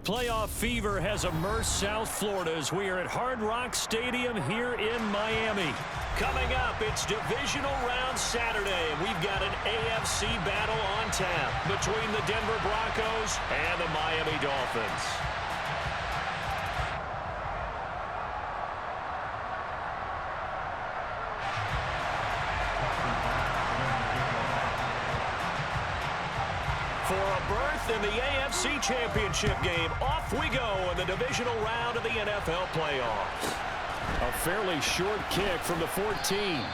Playoff fever has immersed South Florida as we are at Hard Rock Stadium here in Miami. Coming up, it's Divisional Round Saturday, and we've got an AFC battle on tap between the Denver Broncos and the Miami Dolphins. For a berth in the AFC Championship game, off we go in the divisional round of the NFL playoffs. A fairly short kick from the 14.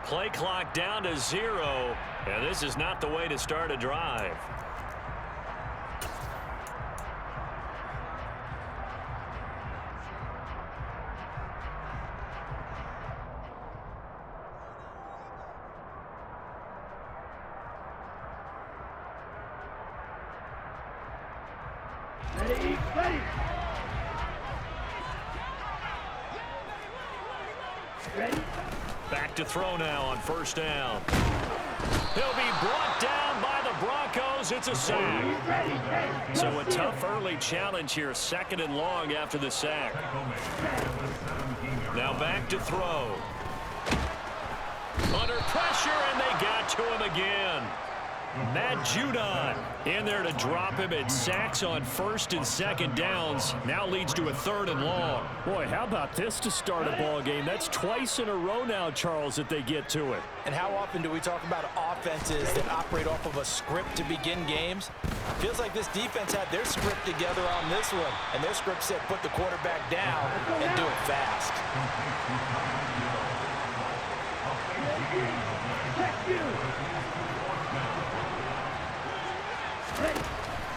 Play clock down to 0, and this is not the way to start a drive. Back to throw now on first down. He'll be brought down by the Broncos. It's a sack. So a tough early challenge here, 2nd and long after the sack. Now back to throw. Under pressure, and they got to him again. Matt Judon in there to drop him. At sacks on 1st and 2nd downs. Now leads to a 3rd and long. Boy, how about this to start a ball game? That's twice in a row now, Charles, that they get to it. And how often do we talk about offenses that operate off of a script to begin games? Feels like this defense had their script together on this one. And their script said put the quarterback down and do it fast.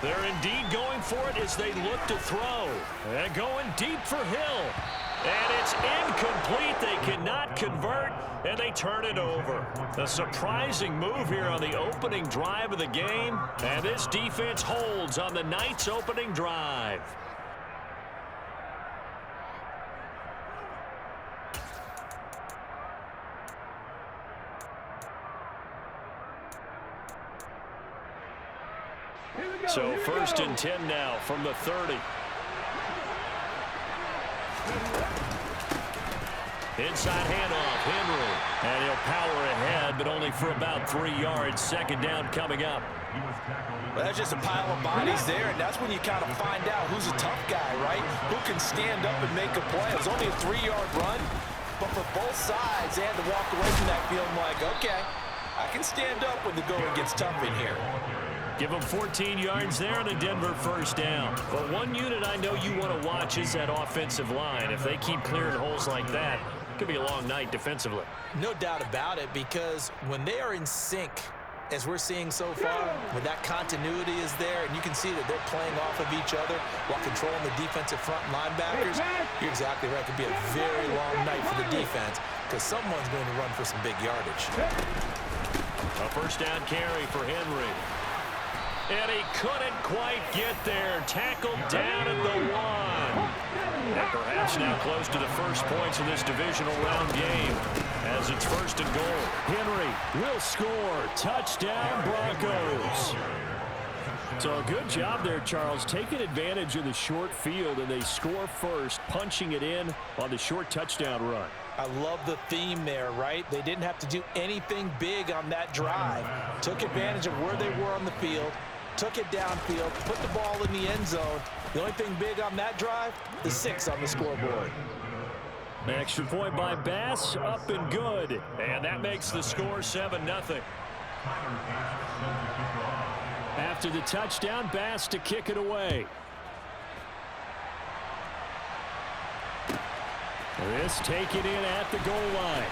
They're indeed going for it as they look to throw. And going deep for Hill. And it's incomplete. They cannot convert, and they turn it over. A surprising move here on the opening drive of the game. And this defense holds on the night's opening drive. So 1st and 10 now from the 30. Inside handoff, Henry. And he'll power ahead, but only for about 3 yards. 2nd down coming up. Well, that's just a pile of bodies there, and that's when you kind of find out who's a tough guy, right? Who can stand up and make a play. It was only a 3-yard run, but for both sides, they had to walk away from that feeling like, okay, I can stand up when the going gets tough in here. Give them 14 yards there on the Denver 1st down. But one unit I know you want to watch is that offensive line. If they keep clearing holes like that, it could be a long night defensively. No doubt about it, because when they are in sync, as we're seeing so far, when that continuity is there, and you can see that they're playing off of each other while controlling the defensive front linebackers, you're exactly right. It could be a very long night for the defense because someone's going to run for some big yardage. A 1st down carry for Henry. And he couldn't quite get there. Tackled down at the 1. And perhaps now close to the first points of this divisional round game as it's 1st and goal. Henry will score. Touchdown, Broncos. So a good job there, Charles, taking advantage of the short field, and they score first, punching it in on the short touchdown run. I love the theme there, right? They didn't have to do anything big on that drive. Took advantage of where they were on the field, took it downfield, put the ball in the end zone. The only thing big on that drive, the 6 on the scoreboard. An extra point by Bass, up and good. And that makes the score 7-0. After the touchdown, Bass to kick it away. This taken in at the goal line.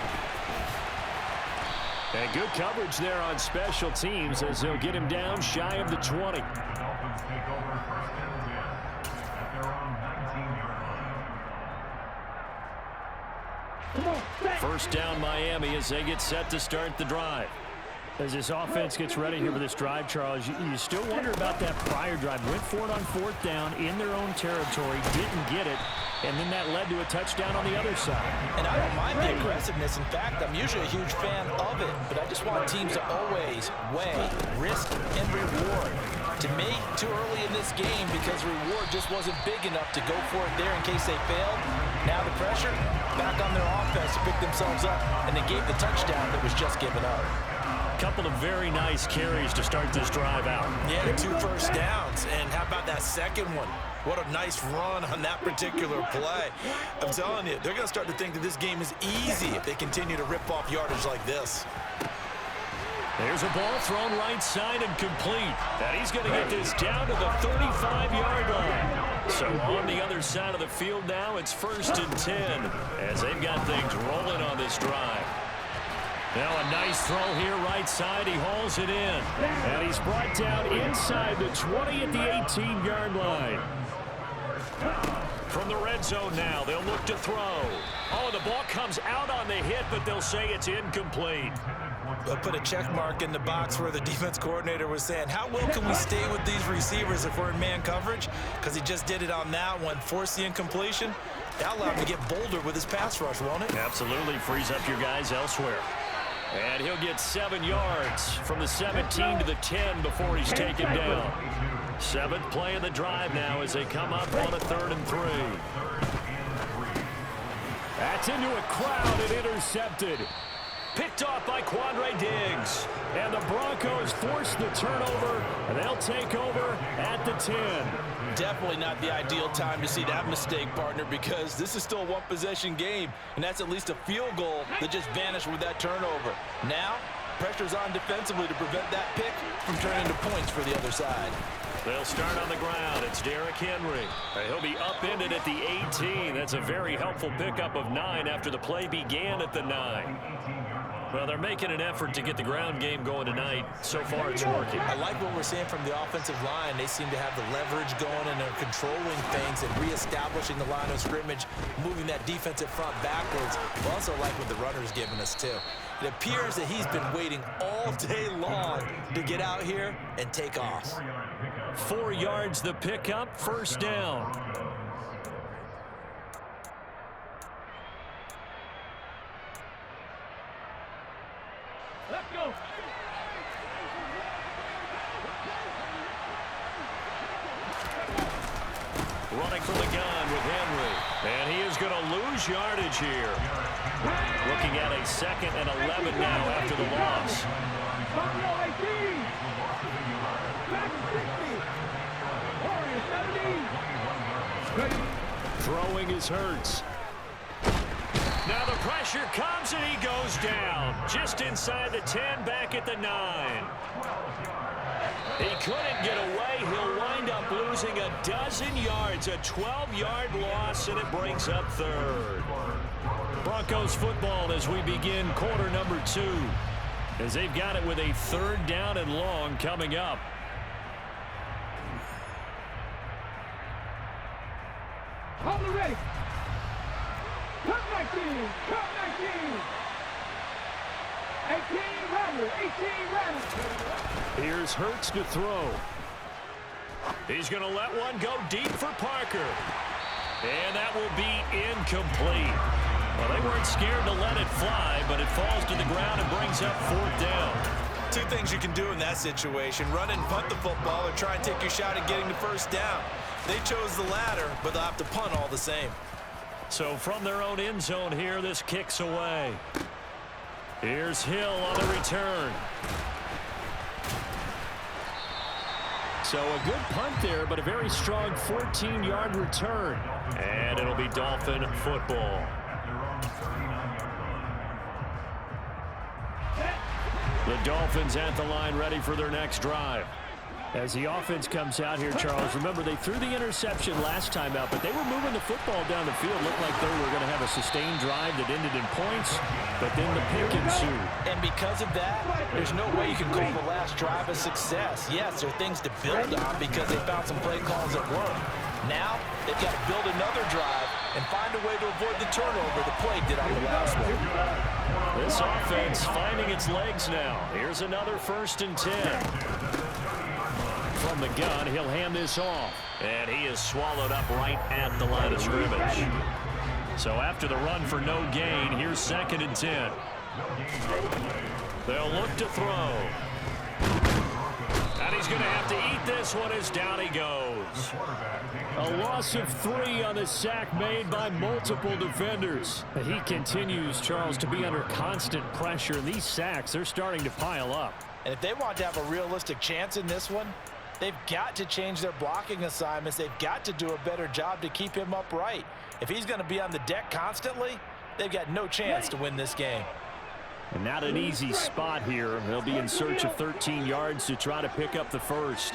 And good coverage there on special teams as they'll get him down shy of the 20. First down Miami as they get set to start the drive. As this offense gets ready here for this drive, Charles, you still wonder about that prior drive. Went for it on fourth down in their own territory, didn't get it, and then that led to a touchdown on the other side. And I don't mind the aggressiveness. In fact, I'm usually a huge fan of it, but I just want teams to always weigh risk and reward. To me, too early in this game because reward just wasn't big enough to go for it there in case they failed. Now the pressure back on their offense to pick themselves up, and they gave the touchdown that was just given up. Couple of very nice carries to start this drive out. Yeah, the 2 first downs. And how about that second one? What a nice run on that particular play. I'm telling you, they're going to start to think that this game is easy if they continue to rip off yardage like this. There's a ball thrown right side and complete. And he's going to get this down to the 35-yard line. So on the other side of the field now, it's 1st and 10 as they've got things rolling on this drive. Now a nice throw here right side. He hauls it in. And he's brought down inside the 20 at the 18-yard line. From the red zone now, they'll look to throw. Oh, the ball comes out on the hit, but they'll say it's incomplete. They'll put a check mark in the box where the defense coordinator was saying, how well can we stay with these receivers if we're in man coverage? Because he just did it on that one, forced the incompletion. That allowed him to get bolder with his pass rush, won't it? Absolutely, frees up your guys elsewhere. And he'll get 7 yards from the 17 to the 10 before he's taken down. 7th play of the drive now as they come up on a 3rd and 3. That's into a crowd and intercepted. Picked off by Quandre Diggs. And the Broncos force the turnover, and they'll take over at the 10. Definitely not the ideal time to see that mistake, partner, because this is still a one-possession game, and that's at least a field goal that just vanished with that turnover. Now, pressure's on defensively to prevent that pick from turning into points for the other side. They'll start on the ground. It's Derrick Henry. He'll be upended at the 18. That's a very helpful pickup of 9 after the play began at the 9. Well, they're making an effort to get the ground game going tonight. So far, it's working. I like what we're seeing from the offensive line. They seem to have the leverage going, and they're controlling things and reestablishing the line of scrimmage, moving that defensive front backwards. I also like what the runner's giving us, too. It appears that he's been waiting all day long to get out here and take off. 4 yards the pickup, 1st down. Let's go. Running from the gun with Henry. And he is going to lose yardage here. Looking at a 2nd and 11 now after the loss. Throwing is Hurts. Now the pressure comes and he goes down. Just inside the 10, back at the 9. He couldn't get away. He'll wind up losing a dozen yards. A 12-yard loss, and it brings up 3rd. Broncos football as we begin quarter number 2. As they've got it with a 3rd down and long coming up. Hold it ready. Cut 19. Cut 19. 18 runner. 18 runner. Here's Hurts to throw. He's going to let one go deep for Parker. And that will be incomplete. Well, they weren't scared to let it fly, but it falls to the ground and brings up 4th down. 2 things you can do in that situation: run and punt the football, or try and take your shot at getting the 1st down. They chose the latter, but they'll have to punt all the same. So from their own end zone here, this kicks away. Here's Hill on the return. So a good punt there, but a very strong 14-yard return. And it'll be Dolphin football. The Dolphins at the line, ready for their next drive. As the offense comes out here, Charles, remember they threw the interception last time out, but they were moving the football down the field. Looked like they were going to have a sustained drive that ended in points, but then the pick ensued. And because of that, there's no way you can call the last drive a success. Yes, there are things to build on because they found some play calls that work. Now, they've got to build another drive and find a way to avoid the turnover the play did on the last one. This offense finding its legs now. Here's another 1st and 10. From the gun, he'll hand this off. And he is swallowed up right at the line of scrimmage. So after the run for no gain, here's 2nd and 10. They'll look to throw. And he's going to have to eat this one as down he goes. A loss of 3 on the sack made by multiple defenders. He continues, Charles, to be under constant pressure. And these sacks, they're starting to pile up. And if they want to have a realistic chance in this one, they've got to change their blocking assignments. They've got to do a better job to keep him upright. If he's going to be on the deck constantly, they've got no chance to win this game. And not an easy spot here. They'll be in search of 13 yards to try to pick up the first.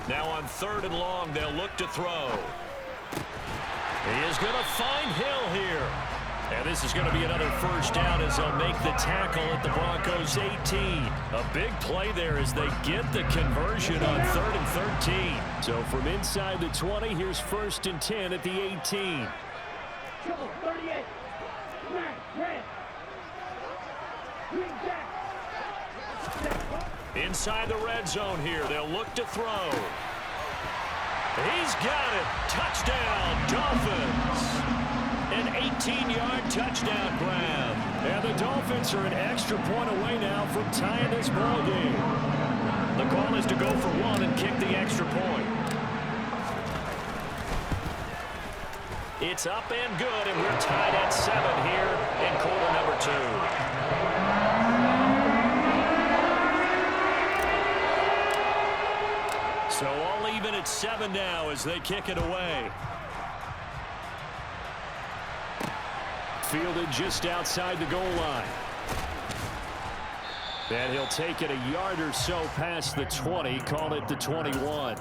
Now on 3rd and long, they'll look to throw. He is going to find Hill here. And this is going to be another 1st down as they'll make the tackle at the Broncos 18. A big play there as they get the conversion on 3rd and 13. So from inside the 20, here's 1st and 10 at the 18. 38. Inside the red zone here, they'll look to throw. He's got it. Touchdown, Dolphins. An 18-yard touchdown grab. And the Dolphins are an extra point away now from tying this ball game. The call is to go for 1 and kick the extra point. It's up and good, and we're tied at 7 here in quarter number 2. So all even at 7 now as they kick it away. Fielded just outside the goal line. And he'll take it a yard or so past the 20, call it the 21.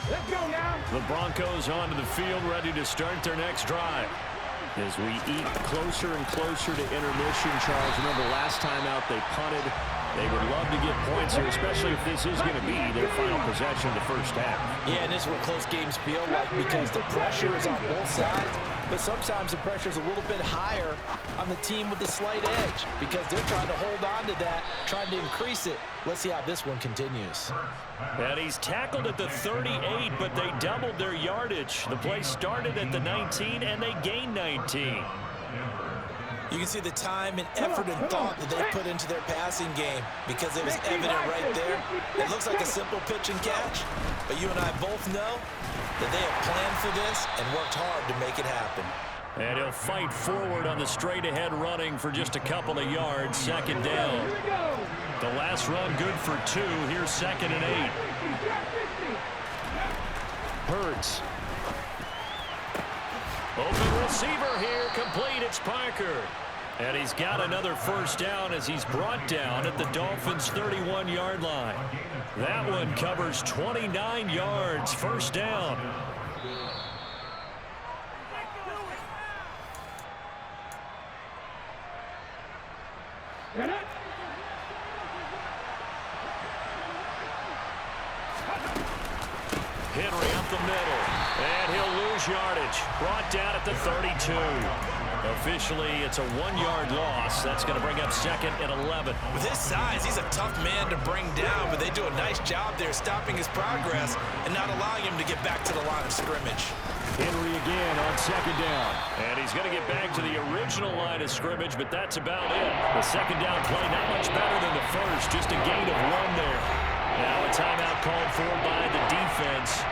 Let's go now. The Broncos onto the field, ready to start their next drive. As we eat closer and closer to intermission, Charles, remember last time out they punted. They would love to get points here, especially if this is going to be their final possession of the first half. Yeah, and this is what close games feel like because the pressure is on both sides, but sometimes the pressure is a little bit higher on the team with the slight edge because they're trying to hold on to that, trying to increase it. Let's see how this one continues. And he's tackled at the 38, but they doubled their yardage. The play started at the 19, and they gained 19. You can see the time and effort and thought that they put into their passing game because it was evident right there. It looks like a simple pitch and catch, but you and I both know that they have planned for this and worked hard to make it happen. And he'll fight forward on the straight-ahead running for just a couple of yards, 2nd down. The last run good for 2. Here's 2nd and 8. Hurts. Open receiver here, complete, it's Parker. And he's got another 1st down as he's brought down at the Dolphins' 31-yard line. That one covers 29 yards, 1st down. Henry up the middle, and he'll lose yardage. Brought down at the 32. Officially, it's a 1-yard loss. That's going to bring up 2nd and 11. With his size, he's a tough man to bring down, but they do a nice job there stopping his progress and not allowing him to get back to the line of scrimmage. Henry again on 2nd down. And he's going to get back to the original line of scrimmage, but that's about it. The 2nd down play not much better than the first, just a gain of 1 there. Now a timeout called for by the defense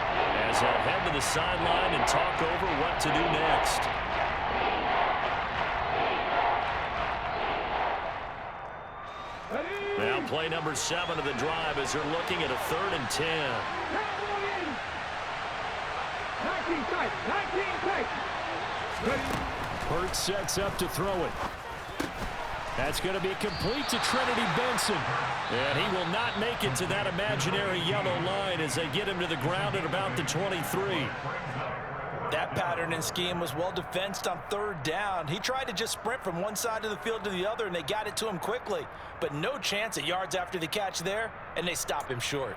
as they'll head to the sideline and talk over what to do next. Now play number 7 of the drive as they're looking at a 3rd and 10. 19 tight. 19 tight. Ready. Hurts sets up to throw it. That's going to be complete to Trinity Benson. And he will not make it to that imaginary yellow line as they get him to the ground at about the 23. That pattern and scheme was well defensed on third down. He tried to just sprint from one side of the field to the other, and they got it to him quickly. But no chance at yards after the catch there, and they stop him short.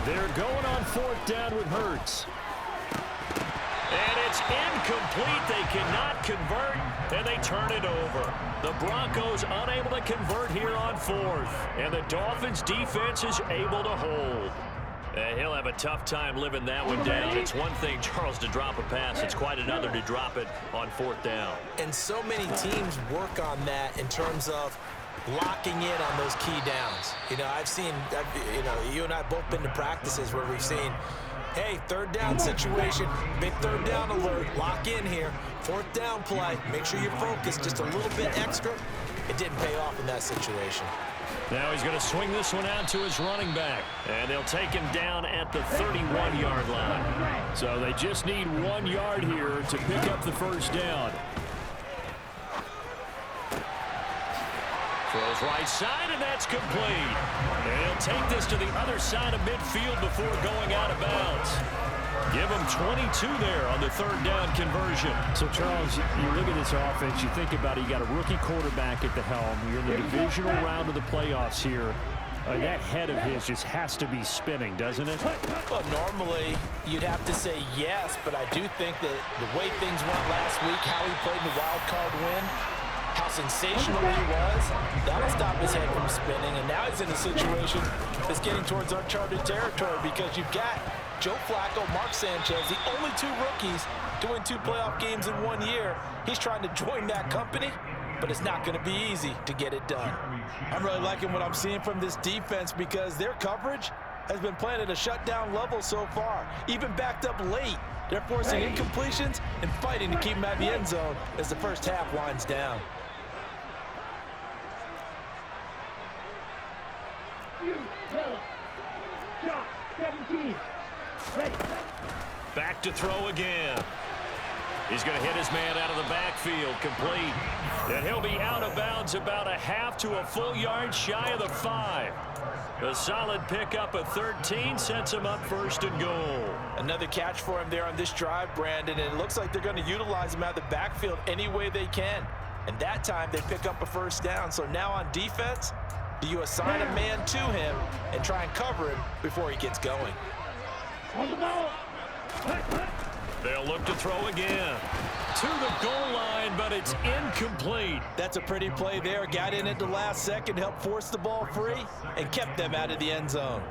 They're going on fourth down with Hurts. And it's incomplete. They cannot convert, and they turn it over. The Broncos unable to convert here on fourth, and the Dolphins defense is able to hold. He'll have a tough time living that one down. It's one thing, Charles, to drop a pass. It's quite another to drop it on fourth down. And so many teams work on that in terms of locking in on those key downs. You know, you and I both been to practices where we've seen, hey, third down situation, big third down alert, lock in here, fourth down play, make sure you're focused just a little bit extra. It didn't pay off in that situation. Now he's going to swing this one out to his running back, and they'll take him down at the 31-yard line. So they just need 1 yard here to pick up the first down. Throws right side, and that's complete. And he'll take this to the other side of midfield before going out of bounds. Give him 22 there on the third down conversion. So, Charles, you look at this offense, you think about it, you got a rookie quarterback at the helm. You're in the divisional round of the playoffs here. That head of his just has to be spinning, doesn't it? Well, normally you'd have to say yes, but I do think that the way things went last week, how he played the wild card win, how sensational he was, that'll stop his head from spinning. And now he's in a situation that's getting towards uncharted territory because you've got Joe Flacco, Mark Sanchez, the only 2 rookies doing 2 playoff games in 1 year. He's trying to join that company, but it's not going to be easy to get it done. I'm really liking what I'm seeing from this defense because their coverage has been playing at a shutdown level so far. Even backed up late, they're forcing incompletions and fighting to keep them at the end zone as the first half winds down. Shot 17. Ready. Back to throw again. He's going to hit his man out of the backfield, complete. And he'll be out of bounds about a half to a full yard shy of the 5. A solid pickup of 13 sets him up first and goal. Another catch for him there on this drive, Brandon, and it looks like they're going to utilize him out of the backfield any way they can. And that time they pick up a first down. So now on defense, do you assign a man to him and try and cover him before he gets going? On the ball. They'll look to throw again. To the goal line, but it's incomplete. That's a pretty play there. Got in at the last second, helped force the ball free, and kept them out of the end zone.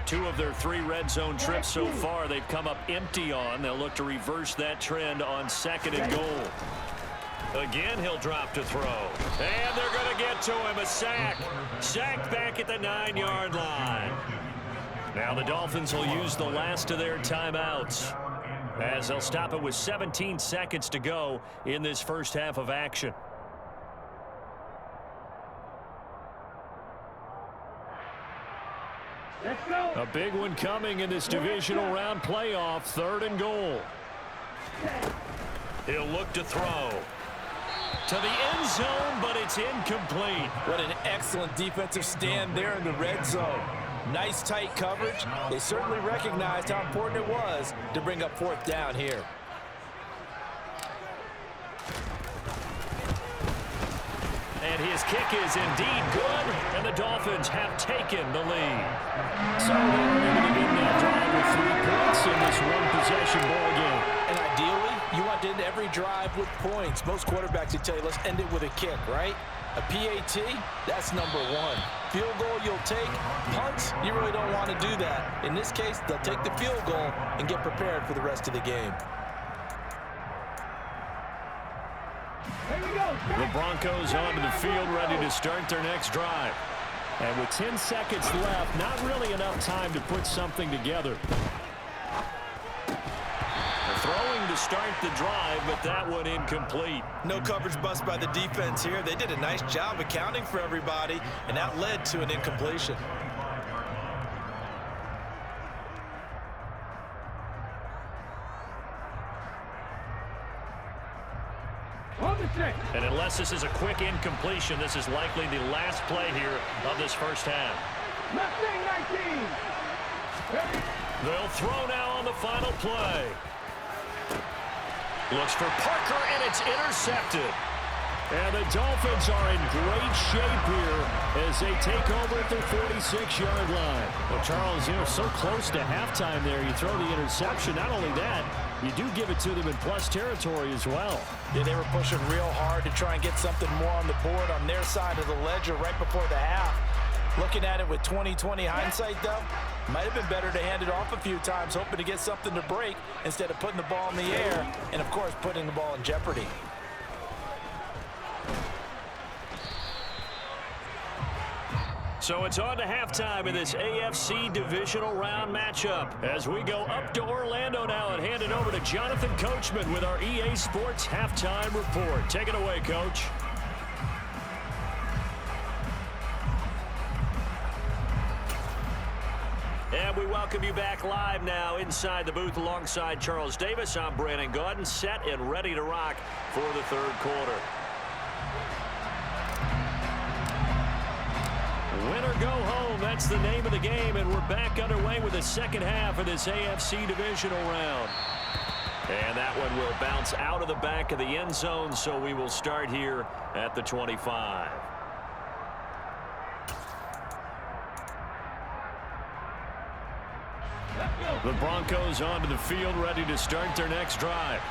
Two of their 3 red zone trips so far, they've come up empty on. They'll look to reverse that trend on second and goal. Again, he'll drop to throw. And they're going to get to him. A sack. Sacked back at the 9-yard line. Now the Dolphins will use the last of their timeouts as they'll stop it with 17 seconds to go in this first half of action. Let's go. A big one coming in this divisional round playoff, 3rd and goal. He'll look to throw. To the end zone, but it's incomplete. What an excellent defensive stand there in the red zone. Nice tight coverage. They certainly recognized how important it was to bring up 4th down here. And his kick is indeed good, and the Dolphins have taken the lead. So they're able to get that drive with 3 points in this one-possession ball game. And ideally, you want to end every drive with points. Most quarterbacks would tell you, let's end it with a kick, right? A PAT, that's number 1. Field goal you'll take. Punts, you really don't want to do that. In this case, they'll take the field goal and get prepared for the rest of the game. Here we go. The Broncos onto the field ready to start their next drive. And with 10 seconds left, not really enough time to put something together. Throwing to start the drive, but that one incomplete. No coverage bust by the defense here. They did a nice job accounting for everybody, and that led to an incompletion. And unless this is a quick incompletion, this is likely the last play here of this first half. They'll throw now on the final play. Looks for Parker, and it's intercepted. And the Dolphins are in great shape here as they take over at their 46-yard line. Well, Charles, so close to halftime there. You throw the interception. Not only that, you do give it to them in plus territory as well. Yeah, they were pushing real hard to try and get something more on the board on their side of the ledger right before the half. Looking at it with 20/20 hindsight, though, might have been better to hand it off a few times, hoping to get something to break instead of putting the ball in the air and, of course, putting the ball in jeopardy. So it's on to halftime in this AFC divisional round matchup as we go up to Orlando now and hand it over to Jonathan Coachman with our EA Sports halftime report. Take it away, Coach. And we welcome you back live now inside the booth alongside Charles Davis. I'm Brandon Gaudin, set and ready to rock for the third quarter. Win or go home, that's the name of the game, and we're back underway with the second half of this AFC divisional round. And that one will bounce out of the back of the end zone, so we will start here at the 25. The Broncos onto the field, ready to start their next drive.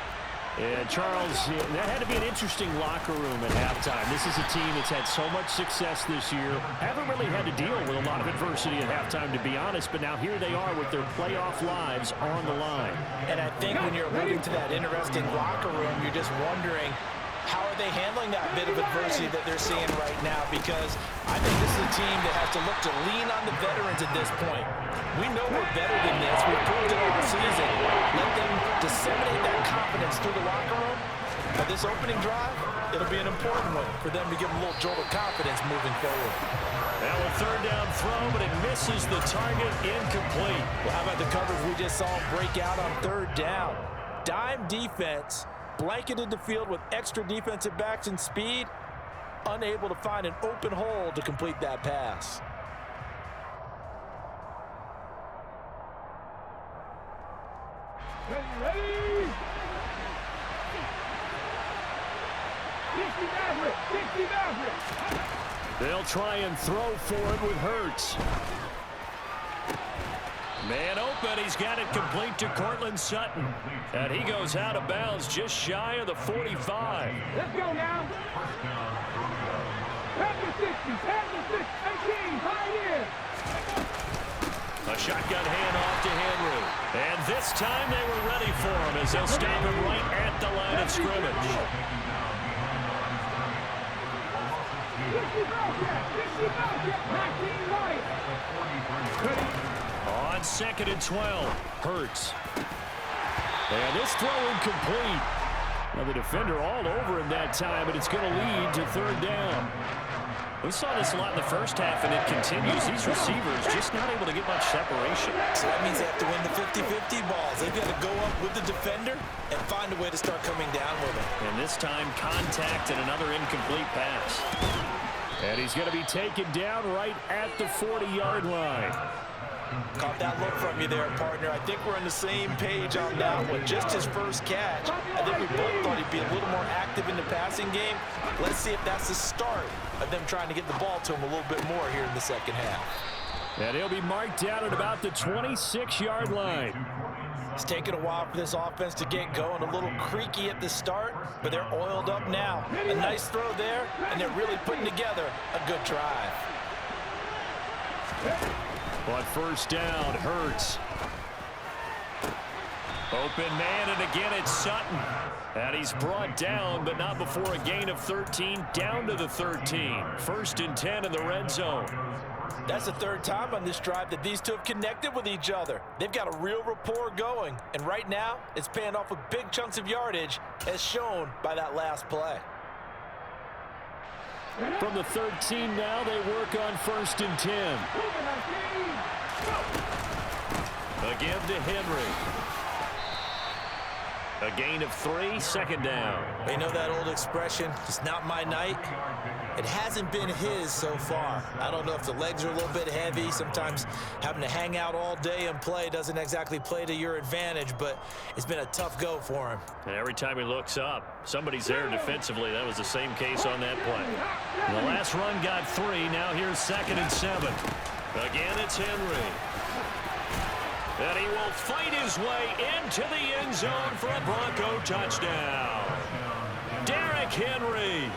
And Charles, that had to be an interesting locker room at halftime. This is a team that's had so much success this year. Haven't really had to deal with a lot of adversity at halftime, to be honest. But now here they are with their playoff lives on the line. And I think when you're alluding to that interesting locker room, you're just wondering, how are they handling that bit of adversity that they're seeing right now? Because I think this is a team that has to look to lean on the veterans at this point. We know we're better than this. We've proved it all season. Let them disseminate that confidence through the locker room. But this opening drive, it'll be an important one for them to give them a little jolt of confidence moving forward. Now a third down throw, but it misses the target, incomplete. Well, how about the coverage we just saw break out on third down? Dime defense, blanketed the field with extra defensive backs and speed, unable to find an open hole to complete that pass. Ready? 60 Maverick. They'll try and throw for it with Hurts. Man open, he's got it complete to Cortland Sutton. And he goes out of bounds just shy of the 45. Let's go now. Pass the 60, pass the 6, 18, high in. A shotgun handoff to Henry. And this time they were ready for him as they'll stop him right at the line of scrimmage. 19 right. On second and 12, Hurts. And this throw incomplete. Now the defender all over him that time, but it's going to lead to third down. We saw this a lot in the first half, and it continues. These receivers just not able to get much separation. So that means they have to win the 50-50 balls. They've got to go up with the defender and find a way to start coming down with him. And this time, contact and another incomplete pass. And he's going to be taken down right at the 40-yard line. Caught that look from you there, partner. I think we're on the same page on that one. Just his first catch. I think we both thought he'd be a little more active in the passing game. Let's see if that's the start of them trying to get the ball to him a little bit more here in the second half. And he'll be marked down at about the 26-yard line. It's taken a while for this offense to get going. A little creaky at the start, but they're oiled up now. A nice throw there, and they're really putting together a good drive. On first down, Hurts. Open man, and again it's Sutton. And he's brought down, but not before a gain of 13, down to the 13. First and 10 in the red zone. That's the third time on this drive that these two have connected with each other. They've got a real rapport going, and right now, it's paying off with big chunks of yardage, as shown by that last play. From the 13 now, they work on 1st and 10. Again to Henry. A gain of 3, 2nd down. You know that old expression, it's not my night? It hasn't been his so far. I don't know if the legs are a little bit heavy. Sometimes having to hang out all day and play doesn't exactly play to your advantage, but it's been a tough go for him. And every time he looks up, somebody's there defensively. That was the same case on that play. The last run got 3. Now here's 2nd and 7. Again, it's Henry. And he will fight his way into the end zone for a Bronco touchdown. Derrick Henry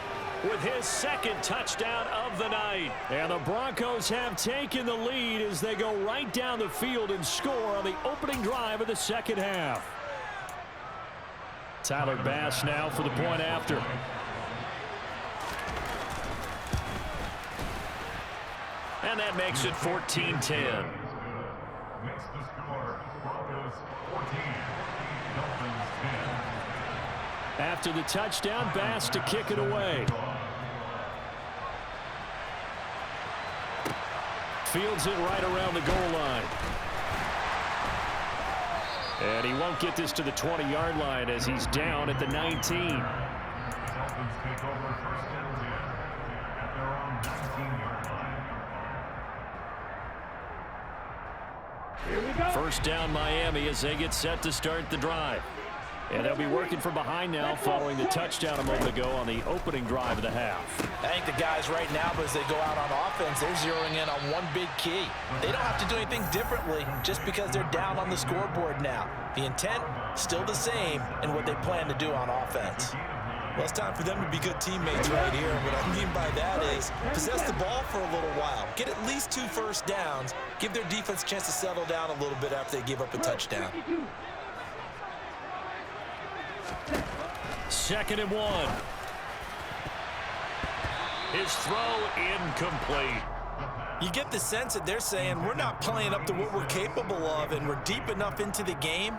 with his 2nd touchdown of the night. And the Broncos have taken the lead as they go right down the field and score on the opening drive of the 2nd half. Tyler Bass now for the point after. And that makes it 14-10. After the touchdown, Bass to kick it away. Fields it right around the goal line. And he won't get this to the 20-yard line as he's down at the 19. First down Miami as they get set to start the drive. And they'll be working from behind now following the touchdown a moment ago on the opening drive of the half. I think the guys right now, as they go out on offense, they're zeroing in on one big key. They don't have to do anything differently just because they're down on the scoreboard now. The intent, still the same in what they plan to do on offense. Well, it's time for them to be good teammates right here. And what I mean by that is possess the ball for a little while. Get at least 2 first downs. Give their defense a chance to settle down a little bit after they give up a touchdown. 2nd and 1. His throw incomplete. You get the sense that they're saying we're not playing up to what we're capable of, and we're deep enough into the game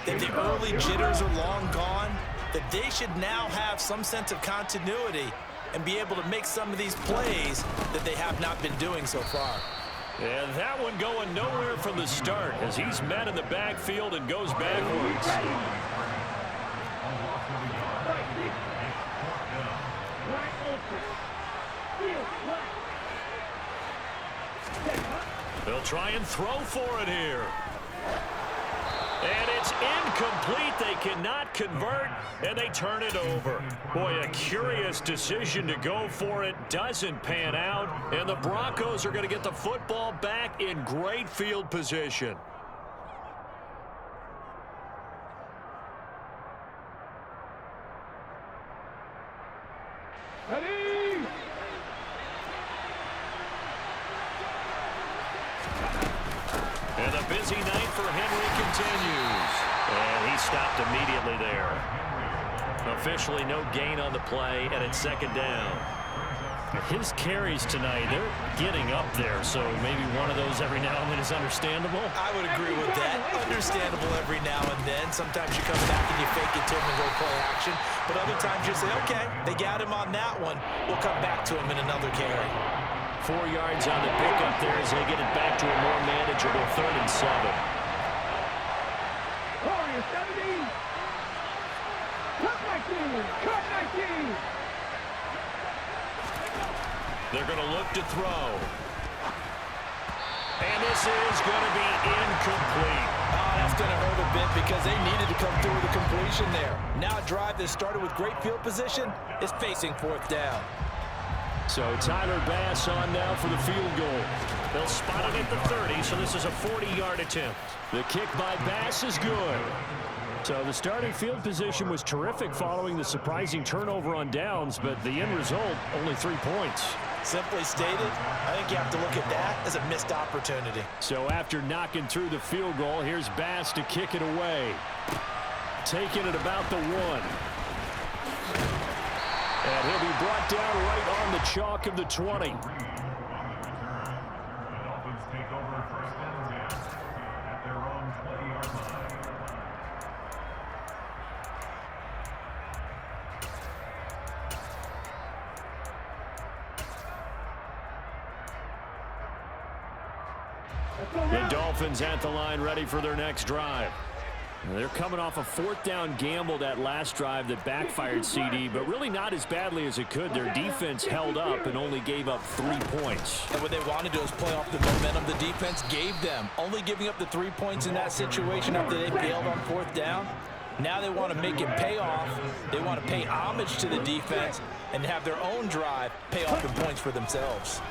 that the early jitters are long gone, that they should now have some sense of continuity and be able to make some of these plays that they have not been doing so far. And that one going nowhere from the start as he's met in the backfield and goes backwards. They'll try and throw for it here. And it's incomplete. They cannot convert, and they turn it over. Boy, a curious decision to go for it. Doesn't pan out, and the Broncos are going to get the football back in great field position. Ready? And the busy night for Henry continues. And he stopped immediately there. Officially no gain on the play, and it's 2nd down. His carries tonight, they're getting up there, so maybe one of those every now and then is understandable. I would agree with that. Understandable every now and then. Sometimes you come back and you fake it to him and go play action. But other times you say, okay, they got him on that one. We'll come back to him in another carry. 4 yards on the pickup there as they get it back to a more manageable 3rd and 7. Warriors 70. Cut 19. Cut 19. They're going to look to throw. And this is going to be incomplete. Oh, that's going to hurt a bit because they needed to come through with a completion there. Now a drive that started with great field position is facing 4th down. So Tyler Bass on now for the field goal. They'll spot it at the 30, so this is a 40-yard attempt. The kick by Bass is good. So the starting field position was terrific following the surprising turnover on downs, but the end result, only 3 points. Simply stated, I think you have to look at that as a missed opportunity. So after knocking through the field goal, here's Bass to kick it away. Taking it about the 1. And he'll be brought down right on the chalk of the 20. The Dolphins at the line ready for their next drive. They're coming off a fourth down gamble that last drive that backfired, CD, but really not as badly as it could. Their defense held up and only gave up 3 points. And what they wanted to do is play off the momentum the defense gave them. Only giving up the 3 points in that situation after they failed on fourth down. Now they want to make it pay off. They want to pay homage to the defense and have their own drive pay off the points for themselves.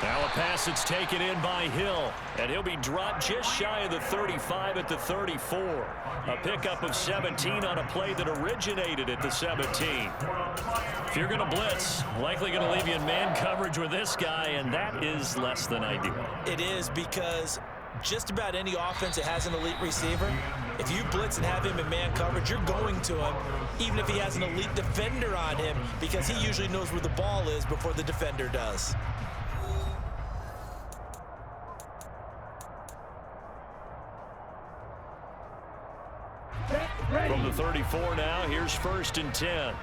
Now a pass that's taken in by Hill, and he'll be dropped just shy of the 35 at the 34. A pickup of 17 on a play that originated at the 17. If you're going to blitz, likely going to leave you in man coverage with this guy, and that is less than ideal. It is, because just about any offense that has an elite receiver, if you blitz and have him in man coverage, you're going to him, even if he has an elite defender on him, because he usually knows where the ball is before the defender does. From the 34 now, here's 1st and 10.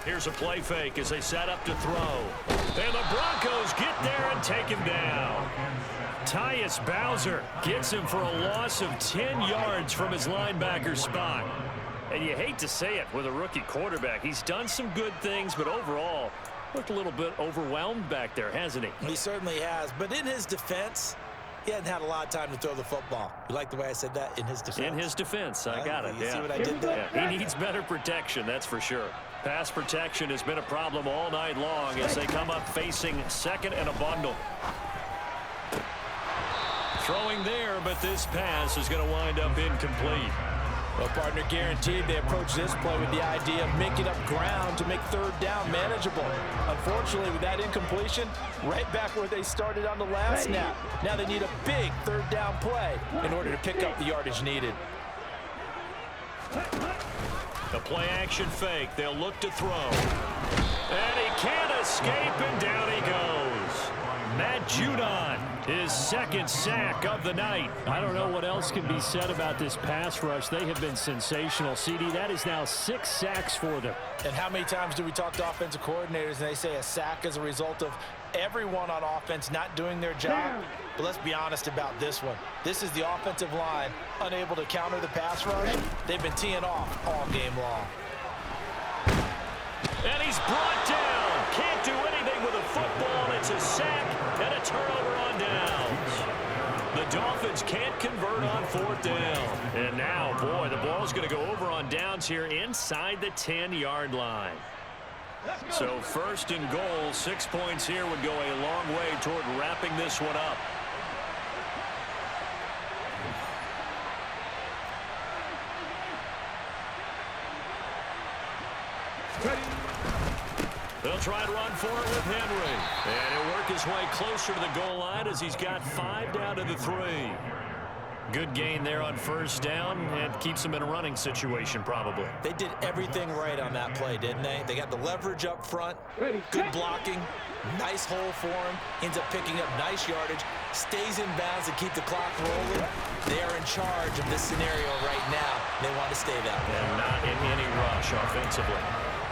Here's a play fake as they set up to throw. And the Broncos get there and take him down. Tyus Bowser gets him for a loss of 10 yards from his linebacker spot. And you hate to say it with a rookie quarterback. He's done some good things, but overall, looked a little bit overwhelmed back there, hasn't he? He certainly has. But in his defense, he hadn't had a lot of time to throw the football. You like the way I said that? In his defense. In his defense. I got it. You see what I did there? Yeah. He needs better protection, that's for sure. Pass protection has been a problem all night long as they come up facing 2nd and a bundle. Throwing there, but this pass is going to wind up incomplete. Well, partner, guaranteed they approach this play with the idea of making up ground to make 3rd down manageable. Unfortunately, with that incompletion, right back where they started on the last snap. Now they need a big 3rd down play in order to pick up the yardage needed. The play action fake. They'll look to throw. And he can't escape, and down he goes. Matt Judon, his 2nd sack of the night. I don't know what else can be said about this pass rush. They have been sensational. CD, that is now 6 sacks for them. And how many times do we talk to offensive coordinators and they say a sack is a result of everyone on offense not doing their job? But let's be honest about this one. This is the offensive line unable to counter the pass rush. They've been teeing off all game long. And he's brought down. Can't do anything with a football. It's a sack and a turnover on downs. The Dolphins can't convert on 4th down. And now, boy, the ball's going to go over on downs here inside the 10-yard line. So 1st and goal, 6 points here would go a long way toward wrapping this one up. They'll try to run for it with Henry. And he'll work his way closer to the goal line as he's got 5 down to the 3. Good gain there on 1st down and keeps them in a running situation probably. They did everything right on that play, didn't they? They got the leverage up front, good blocking, nice hole for him, ends up picking up nice yardage, stays in bounds to keep the clock rolling. They are in charge of this scenario right now. They want to stay that way. And not in any rush offensively.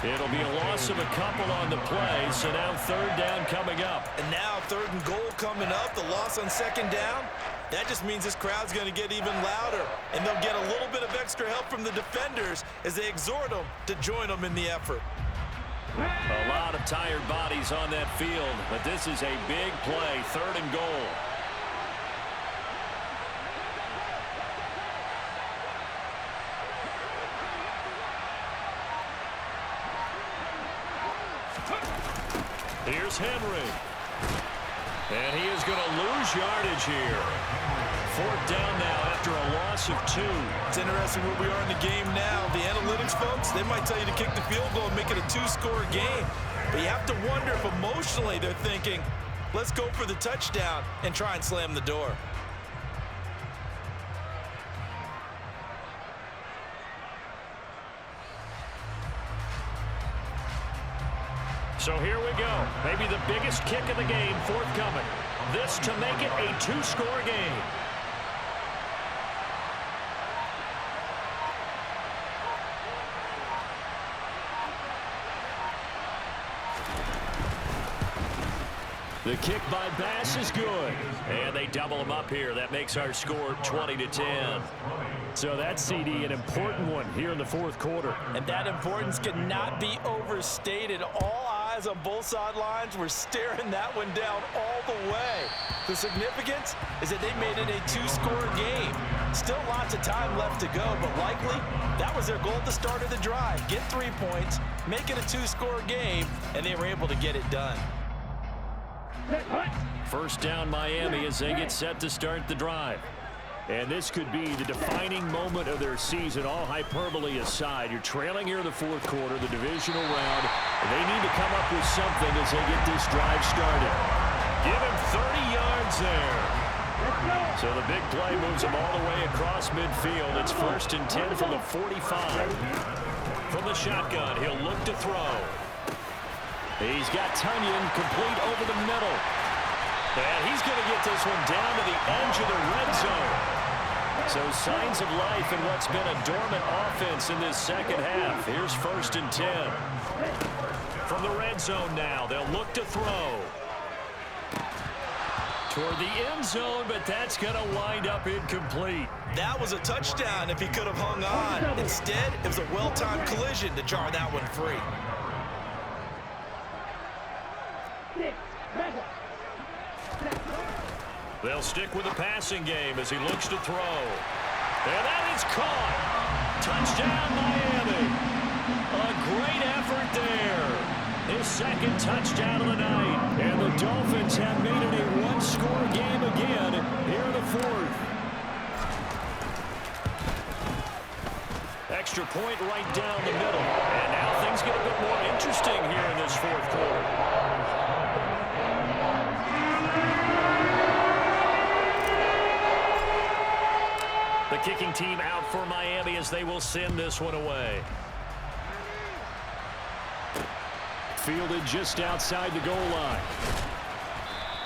It'll be a loss of a couple on the play, so now 3rd down coming up. And now 3rd and goal coming up, the loss on 2nd down. That just means this crowd's going to get even louder, and they'll get a little bit of extra help from the defenders as they exhort them to join them in the effort. A lot of tired bodies on that field, but this is a big play, 3rd and goal. Here's Henry. And he is going to lose yardage here. 4th down now after a loss of 2. It's interesting where we are in the game now. The analytics folks, they might tell you to kick the field goal and make it a 2-score game. But you have to wonder if emotionally they're thinking, let's go for the touchdown and try and slam the door. So here we go. Maybe the biggest kick of the game forthcoming. This to make it a 2-score game. The kick by Bass is good. And they double him up here. That makes our score 20-10. So that's, CD, an important one here in the fourth quarter. And that importance cannot be overstated. All eyes on both sidelines were staring that one down all the way. The significance is that they made it a two-score game. Still lots of time left to go, but likely that was their goal at the start of the drive. Get 3 points, make it a two-score game, and they were able to get it done. First down Miami as they get set to start the drive. And this could be the defining moment of their season, all hyperbole aside. You're trailing here in the fourth quarter, the divisional round. They need to come up with something as they get this drive started. Give him 30 yards there. So the big play moves him all the way across midfield. It's 1st and 10 from the 45. From the shotgun, he'll look to throw. He's got Tunyon complete over the middle. And he's going to get this one down to the edge of the red zone. So signs of life in what's been a dormant offense in this second half. Here's 1st and 10. From the red zone now, they'll look to throw. Toward the end zone, but that's going to wind up incomplete. That was a touchdown if he could have hung on. Instead, it was a well-timed collision to jar that one free. They'll stick with the passing game as he looks to throw. And that is caught. Touchdown, Miami. A great effort there. His second touchdown of the night. And the Dolphins have made it a one-score game again here in the fourth. Extra point right down the middle. And now things get a bit more interesting here in this fourth quarter. The kicking team out for Miami as they will send this one away. Fielded just outside the goal line.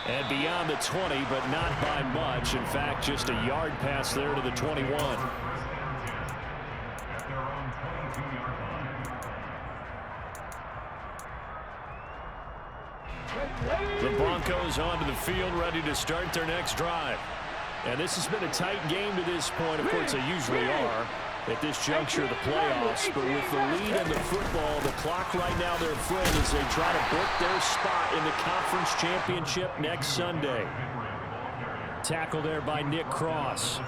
And beyond the 20, but not by much. In fact, just a yard pass there to the 21. The Broncos onto the field, ready to start their next drive. And this has been a tight game to this point. Of course, they usually are at this juncture of the playoffs. But with the lead in the football, the clock right now, their friend, as they try to book their spot in the conference championship next Sunday. Tackle there by Nick Cross.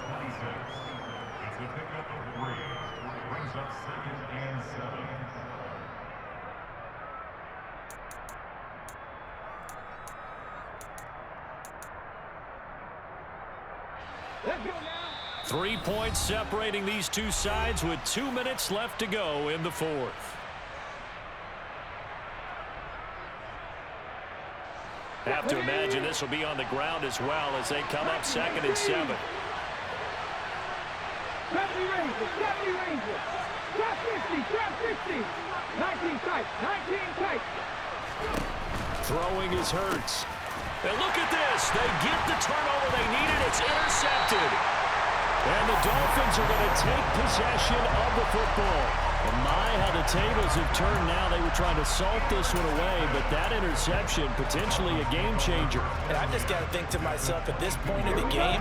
Let's go now. 3 points separating these two sides with 2 minutes left to go in the fourth. Have to imagine this will be on the ground as well as they come up 2nd and 7. 70 Rangers, 70 Rangers. Drop 50, drop 50. 19 tight, 19 tight. Throwing is Hurts. And look at this. They get the turnover they needed. It's intercepted. And the Dolphins are going to take possession of the football. And my, how the tables have turned now. They were trying to salt this one away, but that interception, potentially a game changer. And I just got to think to myself, at this point of the game,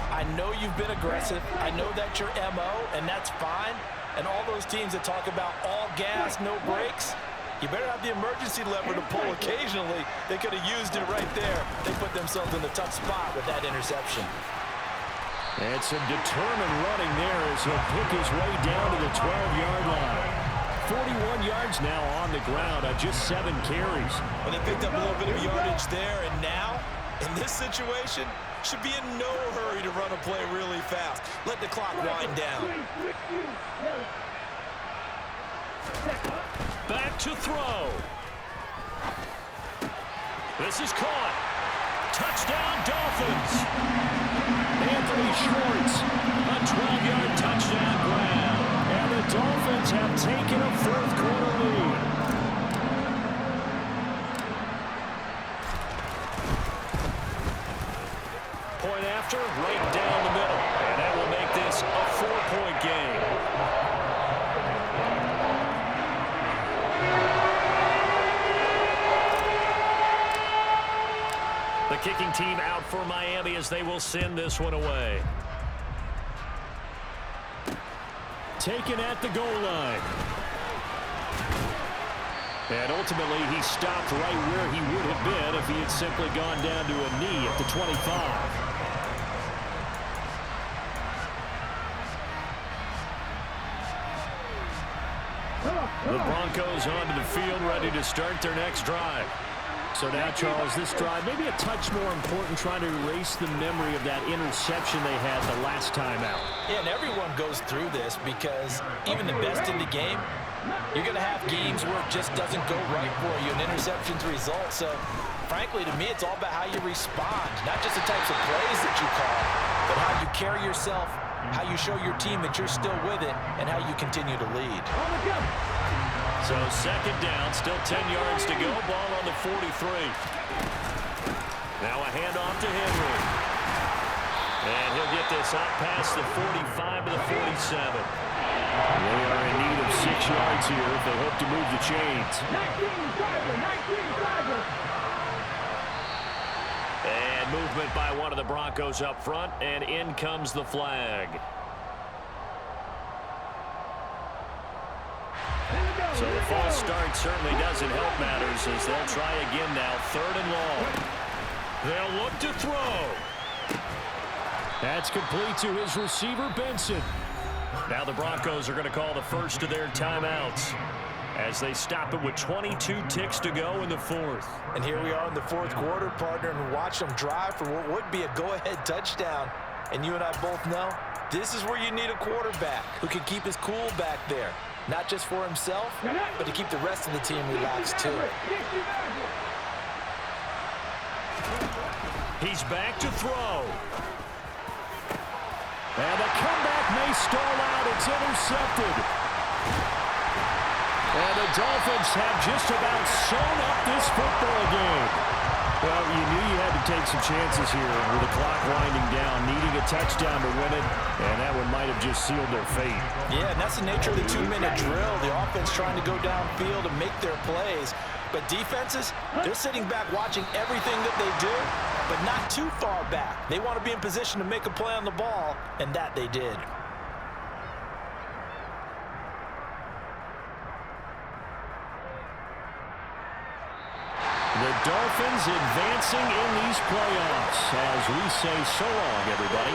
I know you've been aggressive. I know that's your MO, and that's fine. And all those teams that talk about all gas, no brakes, you better have the emergency lever to pull occasionally. They could have used it right there. They put themselves in a tough spot with that interception. And some determined running there as he'll pick his way down to the 12-yard line. 41 yards now on the ground on just 7 carries. And he picked up a little bit of yardage there, and now, in this situation, should be in no hurry to run a play really fast. Let the clock wind down. Back to throw. This is caught. Touchdown, Dolphins. Anthony Schwartz, a 12-yard touchdown grab. And the Dolphins have taken a fourth quarter lead. Point after, right down the middle. And that will make this a 4-point game. kicking team out for Miami as they will send this one away. Taken at the goal line. And ultimately, he stopped right where he would have been if he had simply gone down to a knee at the 25. The Broncos onto the field, ready to start their next drive. So now, Charles, this drive maybe a touch more important, trying to erase the memory of that interception they had the last time out. Yeah, and everyone goes through this because even the best in the game, you're going to have games where it just doesn't go right for you, and interceptions result. So, frankly, to me, it's all about how you respond, not just the types of plays that you call, but how you carry yourself, how you show your team that you're still with it, and how you continue to lead. So second down, still 10 yards to go. Ball on the 43. Now a handoff to Henry. And he'll get this out past the 45 to the 47. They are in need of 6 yards here if they hope to move the chains. 19-driver. And movement by one of the Broncos up front, and in comes the flag. So the false start certainly doesn't help matters as they'll try again now, 3rd and long. They'll look to throw. That's complete to his receiver, Benson. Now the Broncos are going to call the first of their timeouts as they stop it with 22 ticks to go in the 4th. And here we are in the 4th quarter, partner, and watch them drive for what would be a go-ahead touchdown. And you and I both know this is where you need a quarterback who can keep his cool back there. Not just for himself, but to keep the rest of the team relaxed too. He's back to throw. And the comeback may stall out. It's intercepted. And the Dolphins have just about sewn up this football game. Well, you knew you had to take some chances here with the clock winding down, needing a touchdown to win it, and that one might have just sealed their fate. Yeah, and that's the nature of the 2-minute drill. The offense trying to go downfield and make their plays. But defenses, they're sitting back watching everything that they do, but not too far back. They want to be in position to make a play on the ball, and that they did. The Dolphins advancing in these playoffs as we say so long, everybody.